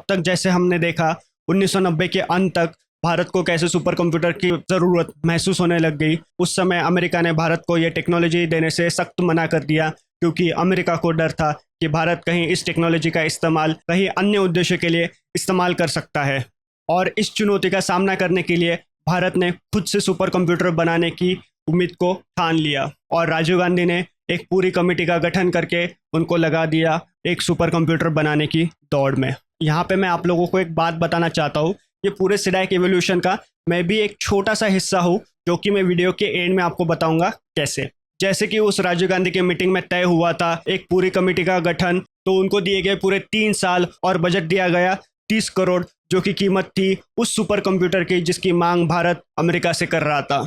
तक जैसे हमने देखा 1990 के अंत तक भारत को कैसे सुपर कंप्यूटर की ज़रूरत महसूस होने लग गई। उस समय अमेरिका ने भारत को ये टेक्नोलॉजी देने से सख्त मना कर दिया, क्योंकि अमेरिका को डर था कि भारत कहीं इस टेक्नोलॉजी का इस्तेमाल कहीं अन्य उद्देश्य के लिए इस्तेमाल कर सकता है। और इस चुनौती का सामना करने के लिए भारत ने खुद से सुपर कंप्यूटर बनाने की उम्मीद को ठान लिया और राजीव गांधी ने एक पूरी कमेटी का गठन करके उनको लगा दिया एक सुपर कंप्यूटर बनाने की दौड़ में। यहाँ पे मैं आप लोगों को एक बात बताना चाहता हूँ, ये पूरे सिडैक एवोल्यूशन का मैं भी एक छोटा सा हिस्सा हूँ, जो कि मैं वीडियो के एंड में आपको बताऊंगा कैसे। जैसे कि उस राजीव गांधी की मीटिंग में तय हुआ था एक पूरी कमेटी का गठन, तो उनको दिए गए पूरे 3 साल और बजट दिया गया 30 करोड़, जो कि कीमत थी उस सुपर कंप्यूटर की जिसकी मांग भारत अमेरिका से कर रहा था।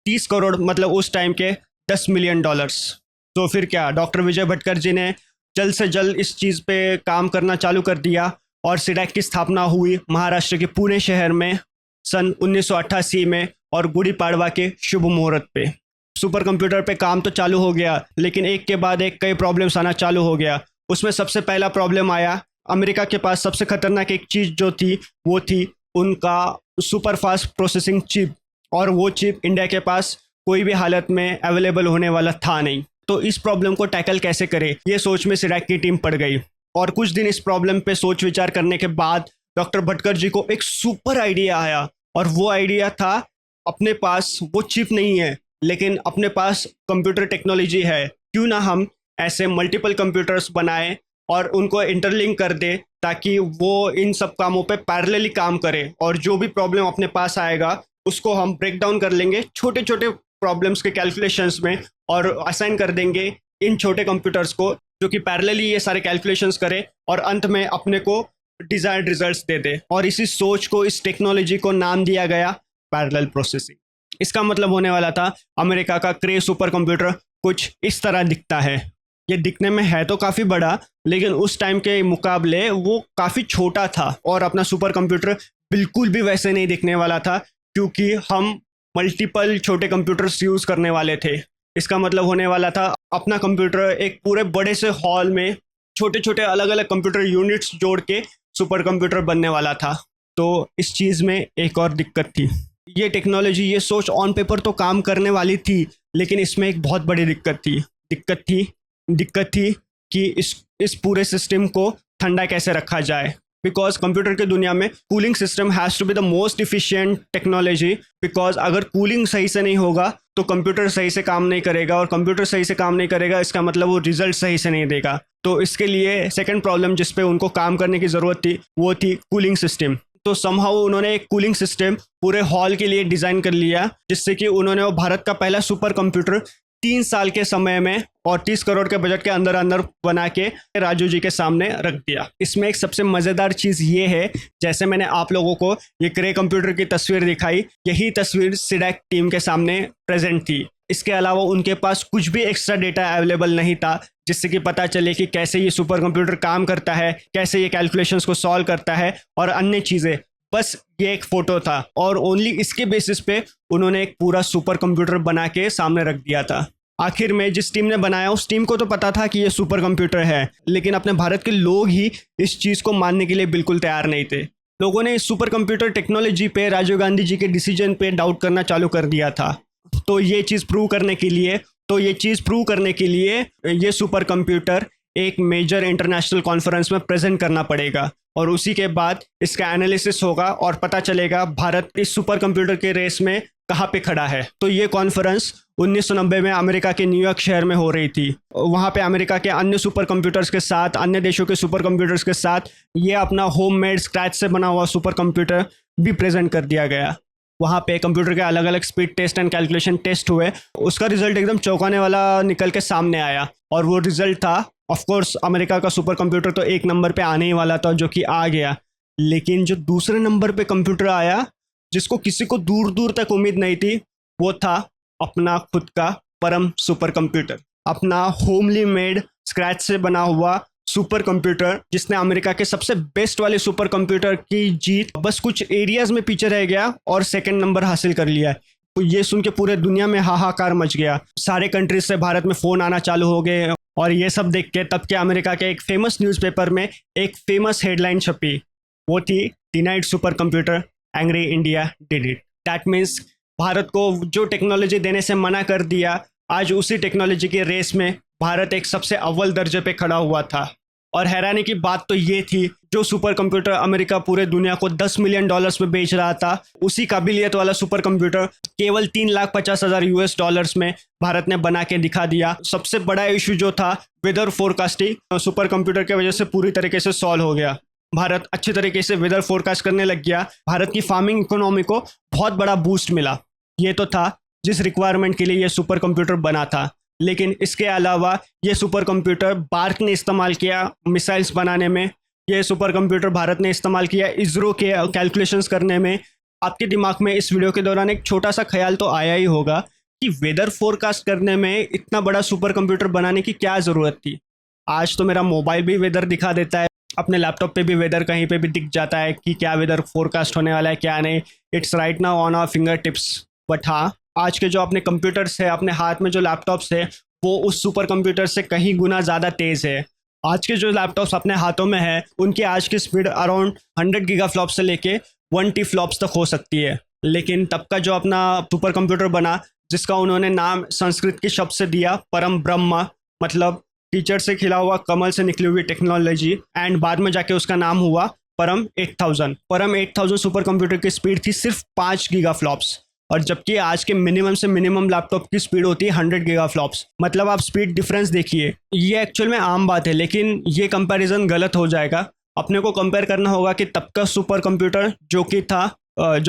30 करोड़ मतलब उस टाइम के $10 मिलियन। तो फिर क्या, डॉक्टर विजय भटकर जी ने जल्द से जल्द इस चीज़ पे काम करना चालू कर दिया और सिडैक की स्थापना हुई महाराष्ट्र के पुणे शहर में सन 1988 में और गुड़ी पाड़वा के शुभ मुहूर्त पे। सुपर कंप्यूटर पे काम तो चालू हो गया, लेकिन एक के बाद एक कई प्रॉब्लम्स आना चालू हो गया। उसमें सबसे पहला प्रॉब्लम आया, अमेरिका के पास सबसे खतरनाक एक चीज़ जो थी वो थी उनका सुपर फास्ट प्रोसेसिंग चिप, और वो चिप इंडिया के पास कोई भी हालत में अवेलेबल होने वाला था नहीं। तो इस प्रॉब्लम को टैकल कैसे करें, ये सोच में सिडैक की टीम पड़ गई। और कुछ दिन इस प्रॉब्लम पे सोच विचार करने के बाद डॉक्टर भटकर जी को एक सुपर आइडिया आया, और वो आइडिया था अपने पास वो चिप नहीं है लेकिन अपने पास कंप्यूटर टेक्नोलॉजी है, क्यों ना हम ऐसे मल्टीपल कंप्यूटर्स बनाएं और उनको इंटरलिंक कर दे ताकि वो इन सब कामों पे पैरेलली काम करे, और जो भी प्रॉब्लम अपने पास आएगा उसको हम ब्रेक डाउन कर लेंगे छोटे छोटे प्रॉब्लम्स के कैलकुलेशंस में और असाइन कर देंगे इन छोटे कंप्यूटर्स को, जो कि पैरेलली ये सारे कैलकुलेशंस करे और अंत में अपने को डिजायर्ड रिजल्ट्स दे दे। और इसी सोच को, इस टेक्नोलॉजी को नाम दिया गया पैरेलल प्रोसेसिंग। इसका मतलब होने वाला था अमेरिका का क्रे सुपर कंप्यूटर कुछ इस तरह दिखता है। ये दिखने में है तो काफ़ी बड़ा, लेकिन उस टाइम के मुकाबले वो काफ़ी छोटा था, और अपना सुपर कंप्यूटर बिल्कुल भी वैसे नहीं दिखने वाला था, क्योंकि हम मल्टीपल छोटे कंप्यूटर्स यूज़ करने वाले थे। इसका मतलब होने वाला था अपना कंप्यूटर एक पूरे बड़े से हॉल में छोटे छोटे अलग अलग कंप्यूटर यूनिट्स जोड़ के सुपर कंप्यूटर बनने वाला था। तो इस चीज़ में एक और दिक्कत थी। ये टेक्नोलॉजी, ये सोच ऑन पेपर तो काम करने वाली थी, लेकिन इसमें एक बहुत बड़ी दिक्कत थी कि इस पूरे सिस्टम को ठंडा कैसे रखा जाए। बिकॉज कंप्यूटर की दुनिया में cooling system has to be the most efficient technology, because अगर कूलिंग सही से नहीं होगा तो कंप्यूटर सही से काम नहीं करेगा, और कंप्यूटर सही से काम नहीं करेगा इसका मतलब वो रिजल्ट सही से नहीं देगा। तो इसके लिए सेकंड प्रॉब्लम जिस पे उनको काम करने की ज़रूरत थी वो थी कूलिंग सिस्टम। तो समहाउ उन्होंने एक कूलिंग सिस्टम पूरे हॉल के लिए डिज़ाइन कर लिया, जिससे कि उन्होंने वो भारत का पहला सुपर कंप्यूटर 3 साल के समय में और 30 करोड़ के बजट के अंदर अंदर बना के राजू जी के सामने रख दिया। इसमें एक सबसे मज़ेदार चीज़ ये है, जैसे मैंने आप लोगों को ये क्रे कंप्यूटर की तस्वीर दिखाई, यही तस्वीर सिडैक टीम के सामने प्रेजेंट थी। इसके अलावा उनके पास कुछ भी एक्स्ट्रा डेटा अवेलेबल नहीं था जिससे कि पता चले कि कैसे ये सुपर कंप्यूटर काम करता है, कैसे ये कैलकुलेशंस को सॉल्व करता है और अन्य चीज़ें। बस ये एक फ़ोटो था, और ओनली इसके बेसिस पे उन्होंने एक पूरा सुपर कंप्यूटर बना के सामने रख दिया था। आखिर में जिस टीम ने बनाया उस टीम को तो पता था कि ये सुपर कंप्यूटर है, लेकिन अपने भारत के लोग ही इस चीज़ को मानने के लिए बिल्कुल तैयार नहीं थे। लोगों ने इस सुपर कंप्यूटर टेक्नोलॉजी पे राजीव गांधी जी के डिसीजन पे डाउट करना चालू कर दिया था। तो ये चीज़ प्रूव करने के लिए ये सुपर कंप्यूटर एक मेजर इंटरनेशनल कॉन्फ्रेंस में प्रेजेंट करना पड़ेगा, और उसी के बाद इसका एनालिसिस होगा और पता चलेगा भारत इस सुपर कंप्यूटर के रेस में कहाँ पे खड़ा है। तो ये कॉन्फ्रेंस 1990 में अमेरिका के न्यूयॉर्क शहर में हो रही थी। वहाँ पे अमेरिका के अन्य सुपर कंप्यूटर्स के साथ, अन्य देशों के सुपर कंप्यूटर्स के साथ ये अपना होममेड स्क्रैच से बना हुआ सुपर कंप्यूटर भी प्रेजेंट कर दिया गया। वहाँ पे कंप्यूटर के अलग अलग speed test and calculation test हुए। उसका रिजल्ट एकदम चौंकाने वाला निकल के सामने आया, और वो रिजल्ट था ऑफ कोर्स अमेरिका का सुपर कंप्यूटर तो 1 नंबर पे आने ही वाला था, जो कि आ गया। लेकिन जो दूसरे नंबर पे कंप्यूटर आया, जिसको किसी को दूर दूर तक उम्मीद नहीं थी, वो था अपना खुद का परम सुपर कंप्यूटर, अपना होमली मेड स्क्रैच से बना हुआ सुपर कंप्यूटर, जिसने अमेरिका के सबसे बेस्ट वाले सुपर कंप्यूटर की जीत बस कुछ एरियाज में पीछे रह गया और 2nd नंबर हासिल कर लिया। तो ये सुन के पूरे दुनिया में हाहाकार मच गया। सारे कंट्रीज से भारत में फ़ोन आना चालू हो गए, और ये सब देख के तब के अमेरिका के एक फेमस न्यूज़पेपर में एक फेमस हेडलाइन छपी, वो थी denied super computer, angry India did it. That means Bharat को जो टेक्नोलॉजी देने से मना कर दिया, आज उसी टेक्नोलॉजी की रेस में भारत एक सबसे अव्वल दर्जे पे खड़ा हुआ था। और हैरानी की बात तो ये थी, जो सुपर कंप्यूटर अमेरिका पूरे दुनिया को $10 मिलियन में बेच रहा था, उसी काबिलियत वाला सुपर कंप्यूटर केवल $3,50,000 में भारत ने बना के दिखा दिया। सबसे बड़ा इशू जो था वेदर फोरकास्टिंग, सुपर कंप्यूटर की वजह से पूरी तरीके से सॉल्व हो गया। भारत अच्छे तरीके से वेदर फोरकास्ट करने लग गया। भारत की फार्मिंग इकोनॉमी को बहुत बड़ा बूस्ट मिला। ये तो था जिस रिक्वायरमेंट के लिए ये सुपर कंप्यूटर बना था। लेकिन इसके अलावा ये सुपर कंप्यूटर भारत ने इस्तेमाल किया मिसाइल्स बनाने में। ये सुपर कंप्यूटर भारत ने इस्तेमाल किया इसरो के कैलकुलेशंस करने में। आपके दिमाग में इस वीडियो के दौरान एक छोटा सा ख्याल तो आया ही होगा कि वेदर फोरकास्ट करने में इतना बड़ा सुपर कंप्यूटर बनाने की क्या ज़रूरत थी। आज तो मेरा मोबाइल भी वेदर दिखा देता है, अपने लैपटॉप पे भी वेदर कहीं पे भी दिख जाता है कि क्या वेदर फोरकास्ट होने वाला है क्या नहीं। It's right now on our fingertips. But हाँ, आज के जो अपने कंप्यूटर्स है, अपने हाथ में जो लैपटॉप्स है, वो उस सुपर कंप्यूटर से कहीं गुना ज़्यादा तेज़ है। आज के जो लैपटॉप्स अपने हाथों में है, उनकी आज की स्पीड अराउंड 100 गीगाफ्लॉप्स से लेके 1 टीफ्लॉप्स तक हो सकती है। लेकिन तब का जो अपना सुपर कंप्यूटर बना, जिसका उन्होंने नाम संस्कृत के शब्द से दिया परम ब्रह्म, मतलब टीचर से खिला हुआ कमल से निकली हुई टेक्नोलॉजी, एंड बाद में जाके उसका नाम हुआ परम 8000। परम 8000 सुपर कंप्यूटर की स्पीड थी सिर्फ 5 गीगाफ्लॉप्स, और जबकि आज के मिनिमम से मिनिमम लैपटॉप की स्पीड होती है 100 गीगाफ्लॉप्स। मतलब आप स्पीड डिफरेंस देखिए। ये एक्चुअल में आम बात है, लेकिन ये कंपैरिजन गलत हो जाएगा। अपने को कंपेयर करना होगा कि तब का सुपर कंप्यूटर जो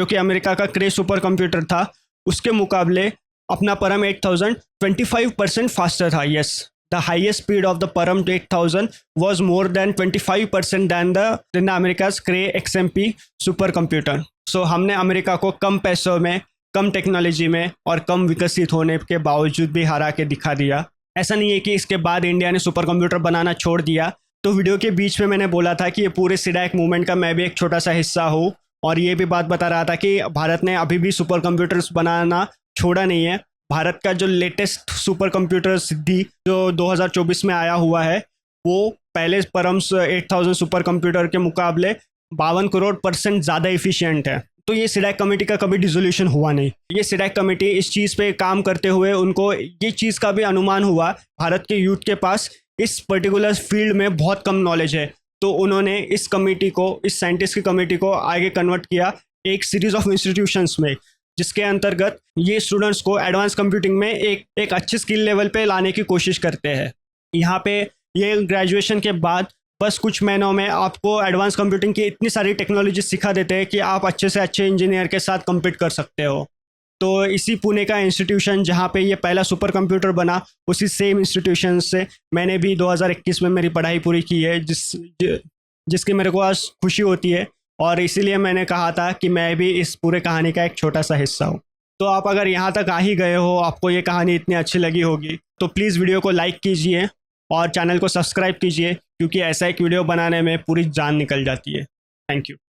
कि अमेरिका का क्रे सुपर कंप्यूटर था, उसके मुकाबले अपना परम 8000 25% फास्टर था। Yes, the highest speed of the Param 8000 was more than 25% than the America's Cray XMP supercomputer. So हमने अमेरिका को कम पैसों में, कम टेक्नोलॉजी में और कम विकसित होने के बावजूद भी हरा के दिखा दिया। ऐसा नहीं है कि इसके बाद इंडिया ने सुपर कंप्यूटर बनाना छोड़ दिया। तो वीडियो के बीच में मैंने बोला था कि ये पूरे सीडैक मूवमेंट का मैं भी एक छोटा सा हिस्सा हूँ, और ये भी बात बता रहा था कि भारत ने अभी भी सुपर कंप्यूटर्स बनाना छोड़ा नहीं है। भारत का जो लेटेस्ट सुपर कंप्यूटर सिद्धि जो 2024 में आया हुआ है, वो पहले परम 8000 सुपर कंप्यूटर के मुकाबले 52 करोड़% ज़्यादा इफिशिएंट है। तो ये सीडैक कमेटी का कभी डिसोल्यूशन हुआ नहीं। ये सीडैक कमेटी इस चीज़ पे काम करते हुए उनको ये चीज़ का भी अनुमान हुआ, भारत के यूथ के पास इस पर्टिकुलर फील्ड में बहुत कम नॉलेज है। तो उन्होंने इस कमेटी को, इस साइंटिस्ट की कमेटी को आगे कन्वर्ट किया एक सीरीज ऑफ इंस्टीट्यूशंस में, जिसके अंतर्गत ये स्टूडेंट्स को एडवांस कंप्यूटिंग में एक अच्छे स्किल लेवल पे लाने की कोशिश करते हैं। यहाँ पे ये ग्रेजुएशन के बाद बस कुछ महीनों में आपको एडवांस कंप्यूटिंग की इतनी सारी टेक्नोलॉजी सिखा देते हैं कि आप अच्छे से अच्छे इंजीनियर के साथ कम्पीट कर सकते हो। तो इसी पुणे का इंस्टीट्यूशन जहाँ पे ये पहला सुपर कंप्यूटर बना, उसी सेम इंस्टीट्यूशन से मैंने भी 2021 में मेरी पढ़ाई पूरी की है, जिसकी मेरे को आज खुशी होती है। और इसीलिए मैंने कहा था कि मैं भी इस पूरे कहानी का एक छोटा सा हिस्सा हूँ। तो आप अगर यहाँ तक आ ही गए हो, आपको ये कहानी इतनी अच्छी लगी होगी, तो प्लीज़ वीडियो को लाइक कीजिए और चैनल को सब्सक्राइब कीजिए, क्योंकि ऐसा एक वीडियो बनाने में पूरी जान निकल जाती है। Thank you.